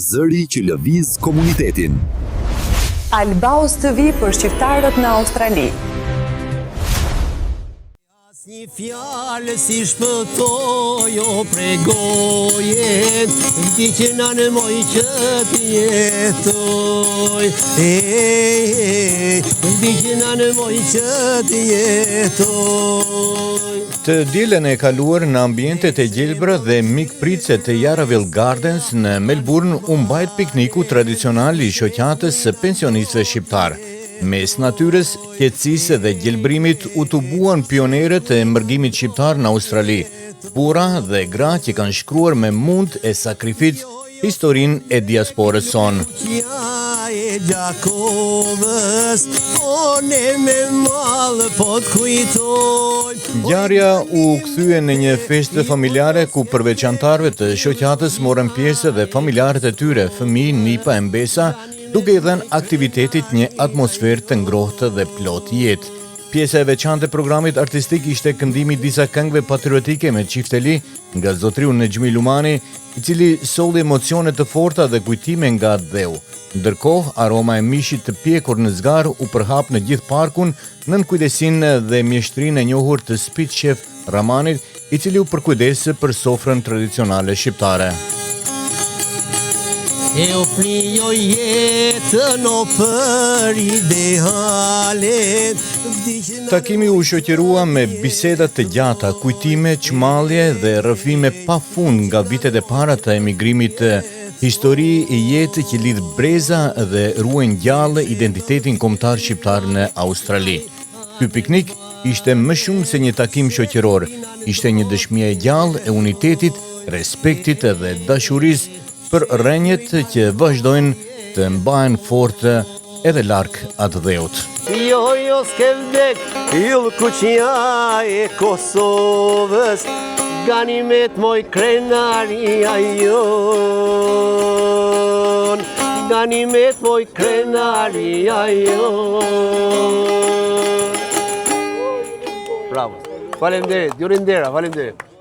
Zëri që lëviz komunitetin. Albaus TV për shqiptarët në Australi. Një fjallë si shpëtoj o pregojet, vdiqena në moj që t'jetoj, vdiqena në moj që t'jetoj. Të dielën e kaluar në ambientet e gjelbra dhe mikpritse të Yarraville Gardens në Melbourne u mbajt pikniku tradicional i shoqatës së pensionistëve shqiptar. Mes natyrës, qetësisë dhe gjelbrimit u tubuan pionerët e emërgimit shqiptar në Australi, burra dhe gra që kanë shkruar me mund e sakrificë historinë e diasporës sonë. Ngjarja u kthye në një festë familjare ku përveçantarëve të shoqatës morën pjesë dhe familjarët e tyre, fëmijë, nipa e mbesa, duke i dhënë aktivitetit një atmosferë të ngrohtë dhe plot jetë. Pjesa e veçantë e programit artistik ishte këndimi disa këngëve patriotike me qifteli nga zotriu Nexhmi Lumani, i cili solli emocione të forta dhe kujtime nga dheu. Ndërkohë, aroma e mishit të pjekur në zgar u përhap në gjithë parkun nën kujdesinë dhe mjeshtrinë e njohur të Spit Chef Ramanit, i cili u përkujdesë për sofrën tradicionale shqiptare. E o flijo jetën o për idealet. Takimi u shoqërua me biseda të gjata, kujtime, çmallje dhe rrëfime pafund nga vitet e para të emigrimit, histori e jetë që lidh breza dhe ruajnë gjallë identitetin kombëtar shqiptar në Australi. Ky piknik ishte më shumë se një takim shoqëror, ishte një dëshmi e gjallë e unitetit, respektit dhe dashurisë për rrenjët që vazhdojnë të mbahen fort edhe larg atë dheut. Jo s'ke vdek, yll kuqja e Kosovës, ganimet moj krenaria jon, ganimet moj krenaria jon. Bravo, faleminderit, ju rinderat, faleminderit.